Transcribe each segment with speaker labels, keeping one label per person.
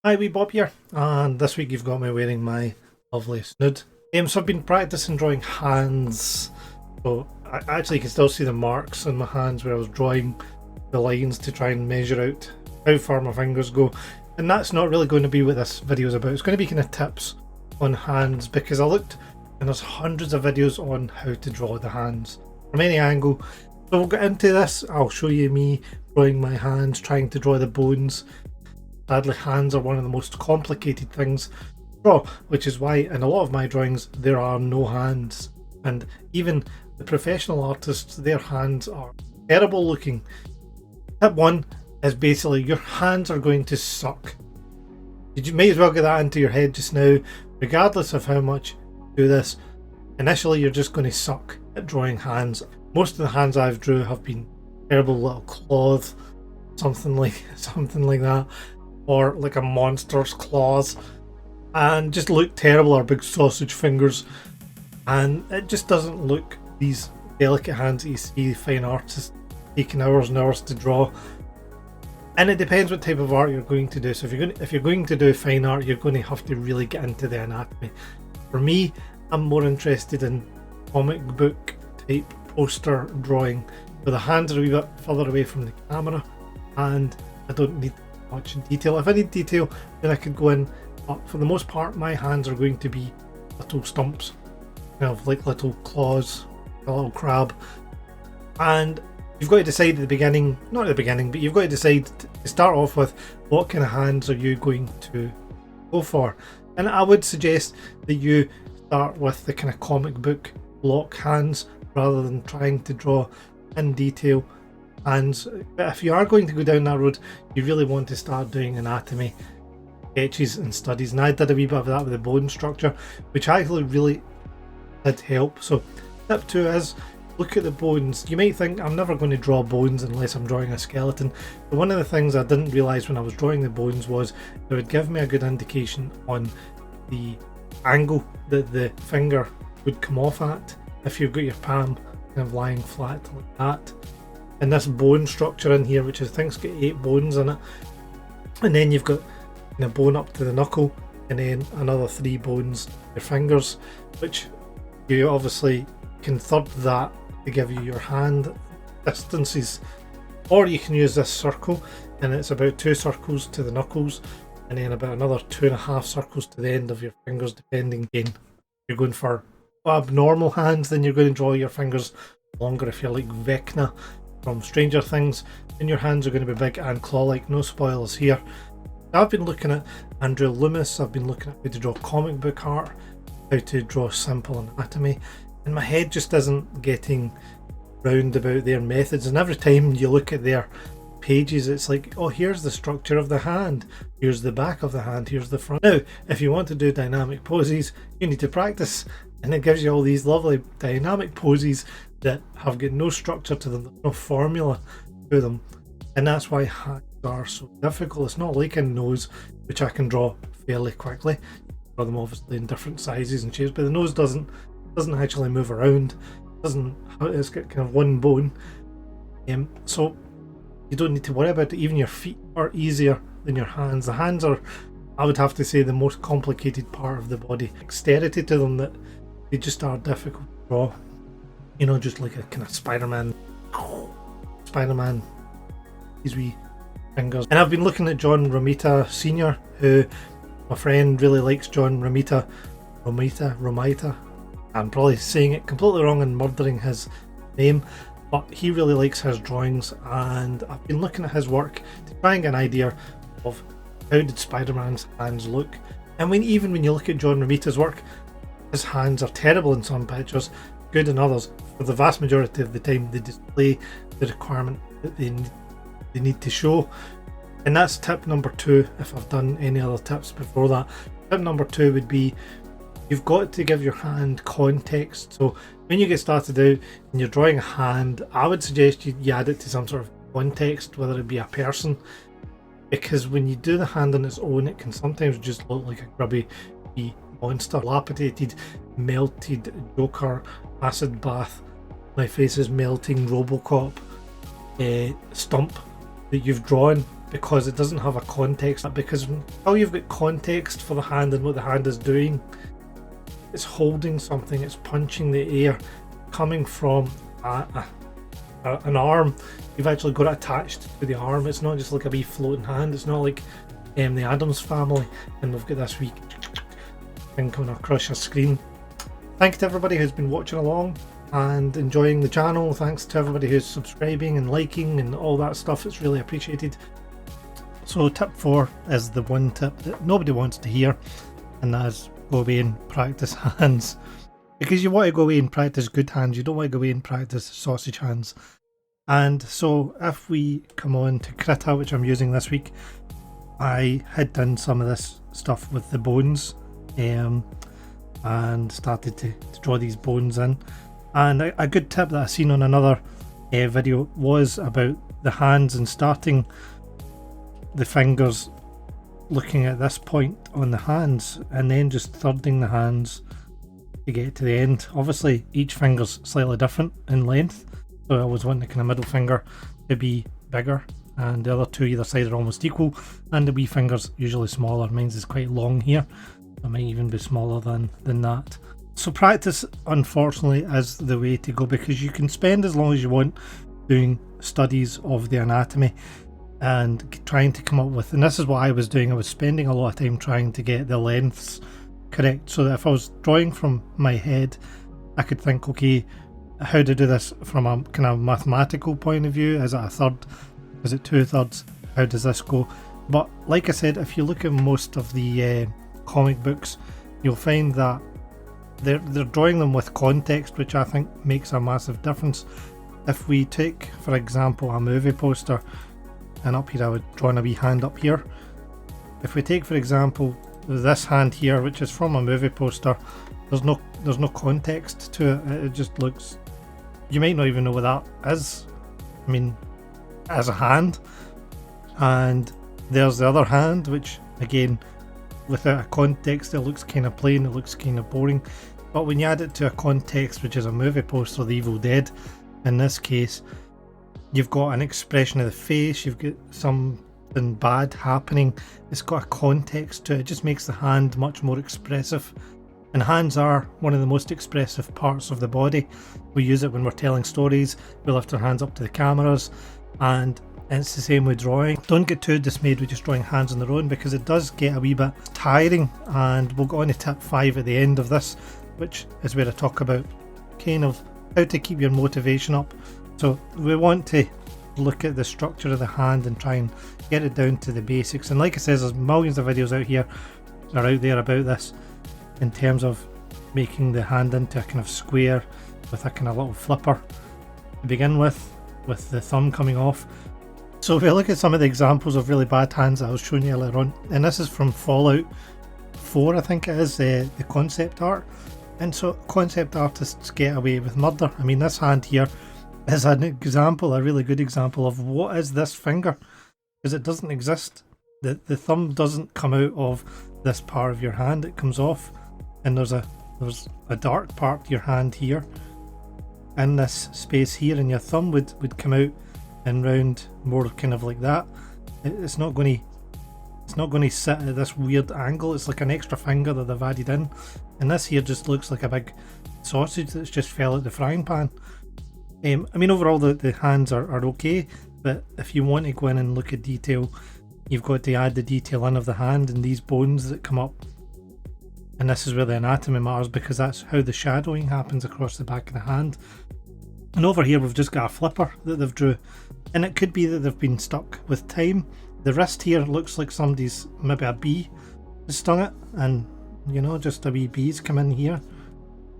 Speaker 1: Hi, wee Bob here, and this week you've got me wearing my lovely snood. So I've been practicing drawing hands, so I actually can still see the marks on my hands where I was drawing the lines to try and measure out how far my fingers go. And that's not really going to be what this video is about. It's going to be kind of tips on hands, because I looked and there's hundreds of videos on how to draw the hands from any angle. So we'll get into this. I'll show you me drawing my hands, trying to draw the bones. Sadly, hands are one of the most complicated things to draw, which is why in a lot of my drawings there are no hands. And even the professional artists, their hands are terrible looking. Tip 1 is basically your hands are going to suck. You may as well get that into your head just now. Regardless of how much you do this, initially you're just going to suck at drawing hands. Most of the hands I've drew have been terrible little cloth, something like that. Or like a monster's claws, and just look terrible, or big sausage fingers, and it just doesn't look these delicate hands that you see fine artists taking hours and hours to draw. And it depends what type of art you're going to do. So if you're going to do fine art, you're going to have to really get into the anatomy. For me, I'm more interested in comic book type poster drawing, where the hands are a wee bit further away from the camera and I don't need much in detail. If I need detail, then I could go in, but for the most part my hands are going to be little stumps, kind of like little claws, a little crab. And you've got to decide at the beginning, not at the beginning, but you've got to decide to start off with what kind of hands are you going to go for. And I would suggest that you start with the kind of comic book block hands rather than trying to draw in detail hands. But if you are going to go down that road, you really want to start doing anatomy sketches and studies, and I did a wee bit of that with the bone structure, which actually really did help. So tip 2 is look at the bones. You might think I'm never going to draw bones unless I'm drawing a skeleton, but one of the things I didn't realise when I was drawing the bones was it would give me a good indication on the angle that the finger would come off at if you've got your palm kind of lying flat like that. And this bone structure in here, which I think's got 8 bones in it, and then you've got a bone up to the knuckle, and then another 3 bones your fingers, which you obviously can third that to give you your hand distances. Or you can use this circle, and it's about 2 circles to the knuckles, and then about another 2.5 circles to the end of your fingers, depending. Again, if you're going for abnormal hands, then you're going to draw your fingers longer. If you're like Vecna from Stranger Things, then your hands are going to be big and claw-like. No spoilers here. I've been looking at Andrew Loomis, I've been looking at how to draw comic book art, how to draw simple anatomy, and my head just isn't getting round about their methods. And every time you look at their pages, it's like, oh, here's the structure of the hand, here's the back of the hand, here's the front. Now, if you want to do dynamic poses, you need to practice, and it gives you all these lovely dynamic poses that have got no structure to them, no formula to them, and that's why hands are so difficult. It's not like a nose, which I can draw fairly quickly. Draw them obviously in different sizes and shapes, but the nose doesn't actually move around. It's got kind of one bone, so you don't need to worry about it. Even your feet are easier than your hands. The hands are, I would have to say, the most complicated part of the body. Dexterity to them that they just are difficult to draw. You know, just like a kind of Spider-Man, these wee fingers. And I've been looking at John Romita Sr., who my friend really likes. John Romita. I'm probably saying it completely wrong and murdering his name, but he really likes his drawings, and I've been looking at his work to try and get an idea of how did Spider-Man's hands look. And even when you look at John Romita's work, his hands are terrible in some pictures, good in others. For the vast majority of the time, they display the requirement that they need to show. And that's tip number 2, if I've done any other tips before that. Tip number 2 would be, you've got to give your hand context. So when you get started out and you're drawing a hand, I would suggest you add it to some sort of context, whether it be a person, because when you do the hand on its own, it can sometimes just look like a grubby monster. Dilapidated, melted Joker, acid bath, my face is melting, Robocop stump that you've drawn because it doesn't have a context. Because how you've got context for the hand and what the hand is doing, it's holding something, it's punching the air, coming from an arm. You've actually got it attached to the arm. It's not just like a wee floating hand. It's not like the Addams Family and we've got this wee thing coming across your screen. Thanks to everybody who's been watching along and enjoying the channel. Thanks to everybody who's subscribing and liking and all that stuff. It's really appreciated. So tip 4 is the one tip that nobody wants to hear, and that is go away and practice hands. Because you want to go away and practice good hands, you don't want to go away and practice sausage hands. And so if we come on to Krita, which I'm using this week, I had done some of this stuff with the bones and started to draw these bones in. And a good tip that I seen on another video was about the hands and starting the fingers looking at this point on the hands and then just thirding the hands to get to the end. Obviously each finger's slightly different in length, so I was wanting the kind of middle finger to be bigger and the other two either side are almost equal, and the wee finger's usually smaller. Mine's is quite long here, it might even be smaller than that. So practice, unfortunately, is the way to go, because you can spend as long as you want doing studies of the anatomy and trying to come up with, and this is what I was doing, I was spending a lot of time trying to get the lengths correct, so that if I was drawing from my head I could think, okay, how to do this from a kind of mathematical point of view. Is it a third? Is it 2/3? How does this go? But like I said, if you look at most of the comic books, you'll find that they're drawing them with context, which I think makes a massive difference. If we take, for example, a movie poster, and up here I would draw a wee hand up here. If we take, for example, this hand here, which is from a movie poster, there's no context to it. It just looks, you might not even know what that is. I mean, as a hand. And there's the other hand, which again, without a context, it looks kind of plain, it looks kind of boring. But when you add it to a context, which is a movie poster, The Evil Dead, in this case, you've got an expression of the face, you've got something bad happening, it's got a context to it. It just makes the hand much more expressive. And hands are one of the most expressive parts of the body. We use it when we're telling stories, we lift our hands up to the cameras, and it's the same with drawing. Don't get too dismayed with just drawing hands on their own, because it does get a wee bit tiring, and we'll go on to tip 5 at the end of this, which is where I talk about kind of how to keep your motivation up. So we want to look at the structure of the hand and try and get it down to the basics. And like I said, there's millions of videos out there about this, in terms of making the hand into a kind of square with a kind of little flipper to begin with the thumb coming off. So if we look at some of the examples of really bad hands that I was showing you earlier on, and this is from Fallout 4, I think it is, the concept art. And so concept artists get away with murder. I mean, this hand here is an example, a really good example of what is this finger, because it doesn't exist. The thumb doesn't come out of this part of your hand, it comes off, and there's a dark part of your hand here in this space here, and your thumb would come out and round more kind of like that. It's not going to sit at this weird angle. It's like an extra finger that they've added in, and this here just looks like a big sausage that's just fell out the frying pan. I mean, overall the hands are okay, but if you want to go in and look at detail, you've got to add the detail in of the hand and these bones that come up. And this is where the anatomy matters, because that's how the shadowing happens across the back of the hand. And over here we've just got a flipper that they've drew, and it could be that they've been stuck with time. The wrist here looks like somebody's, maybe a bee has stung it, and you know, just a wee bee's come in here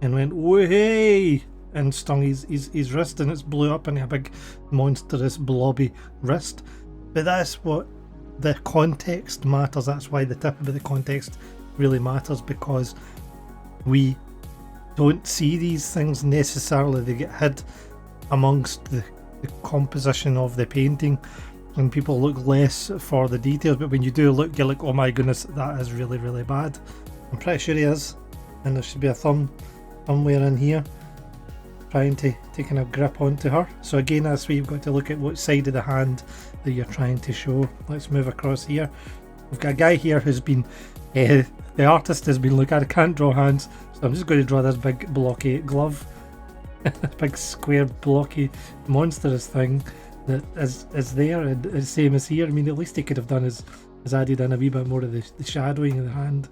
Speaker 1: and went way and stung his wrist, and it's blew up into a big monstrous blobby wrist. But that's what the context matters. That's why the tip about the context really matters, because we don't see these things necessarily. They get hid amongst the composition of the painting, and people look less for the details, but when you do look, you're like, oh my goodness, that is really, really bad. I'm pretty sure he is, and there should be a thumb somewhere in here trying to kind of grip onto her. So again, that's where you've got to look at what side of the hand that you're trying to show. Let's move across here. We've got a guy here who's been, the artist has been, look, I can't draw hands, so I'm just going to draw this big blocky glove. Big square blocky monstrous thing that is there, and the same as here. I mean, at least he could have done is added in a wee bit more of the shadowing of the hand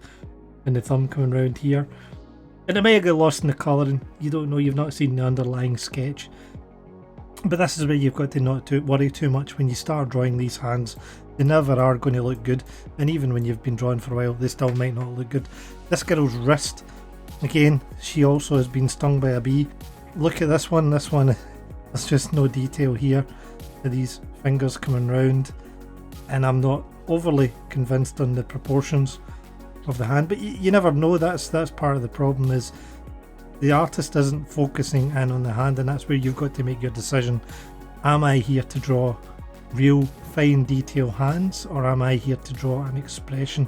Speaker 1: and the thumb coming round here. And it may get lost in the colouring. You don't know, you've not seen the underlying sketch. But this is where you've got to not to worry too much when you start drawing these hands. They never are going to look good, and even when you've been drawing for a while, they still might not look good. This girl's wrist, again, she also has been stung by a bee. Look at this one, there's just no detail here. These fingers coming round, and I'm not overly convinced on the proportions of the hand, but you never know. That's part of the problem, is the artist isn't focusing in on the hand, and that's where you've got to make your decision. Am I here to draw real fine detail hands, or am I here to draw an expression?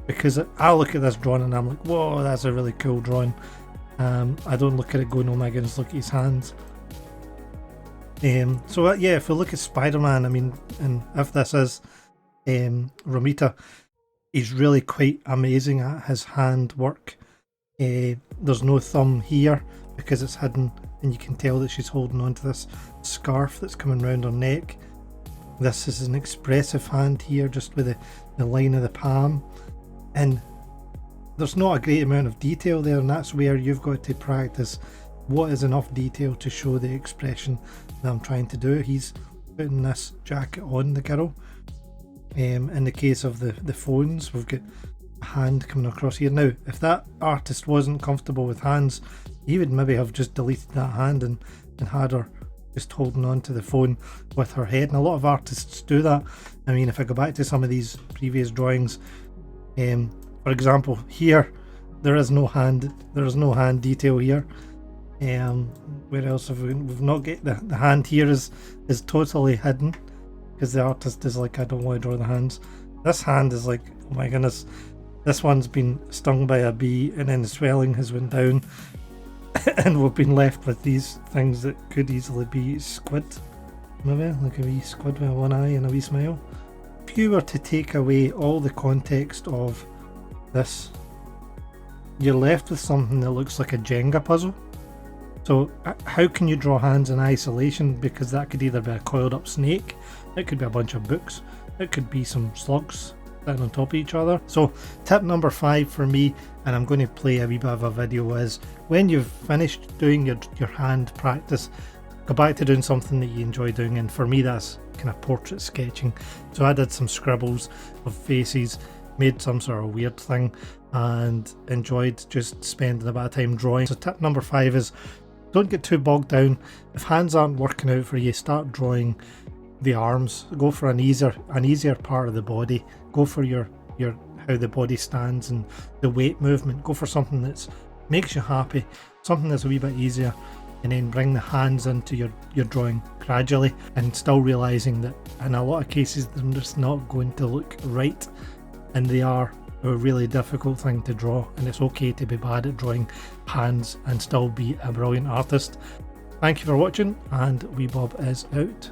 Speaker 1: Because I look at this drawing and I'm like, whoa, that's a really cool drawing. I don't look at it going, oh my goodness, look at his hands. So yeah, if we look at Spider-Man, I mean, and if this is Romita, he's really quite amazing at his hand work. There's no thumb here because it's hidden, and you can tell that she's holding on to this scarf that's coming around her neck. This is an expressive hand here, just with the line of the palm, and there's not a great amount of detail there, and that's where you've got to practice what is enough detail to show the expression that I'm trying to do. He's putting this jacket on the girl. In the case of the phones, we've got a hand coming across here. Now, if that artist wasn't comfortable with hands, he would maybe have just deleted that hand and had her just holding on to the phone with her head, and a lot of artists do that. I mean, if I go back to some of these previous drawings, for example, here there is no hand detail here. Where else have we've not get the hand here is totally hidden, because the artist is like, I don't want to draw the hands. This hand is like, oh my goodness, this one's been stung by a bee, and then the swelling has went down and we've been left with these things that could easily be squid. Maybe like a wee squid with one eye and a wee smile. If you were to take away all the context of this, you're left with something that looks like a Jenga puzzle. So how can you draw hands in isolation? Because that could either be a coiled up snake, it could be a bunch of books, it could be some slugs sitting on top of each other. So tip number 5 for me, and I'm going to play a wee bit of a video, is when you've finished doing your hand practice, go back to doing something that you enjoy doing, and for me that's kind of portrait sketching. So I did some scribbles of faces, made some sort of weird thing, and enjoyed just spending a bit of time drawing. So tip number 5 is, don't get too bogged down. If hands aren't working out for you, start drawing the arms. Go for an easier part of the body. Go for your how the body stands and the weight movement. Go for something that makes you happy, something that's a wee bit easier, and then bring the hands into your drawing gradually, and still realizing that in a lot of cases they're just not going to look right, and they are a really difficult thing to draw, and it's okay to be bad at drawing hands and still be a brilliant artist. Thank you for watching, and Wee Bob is out.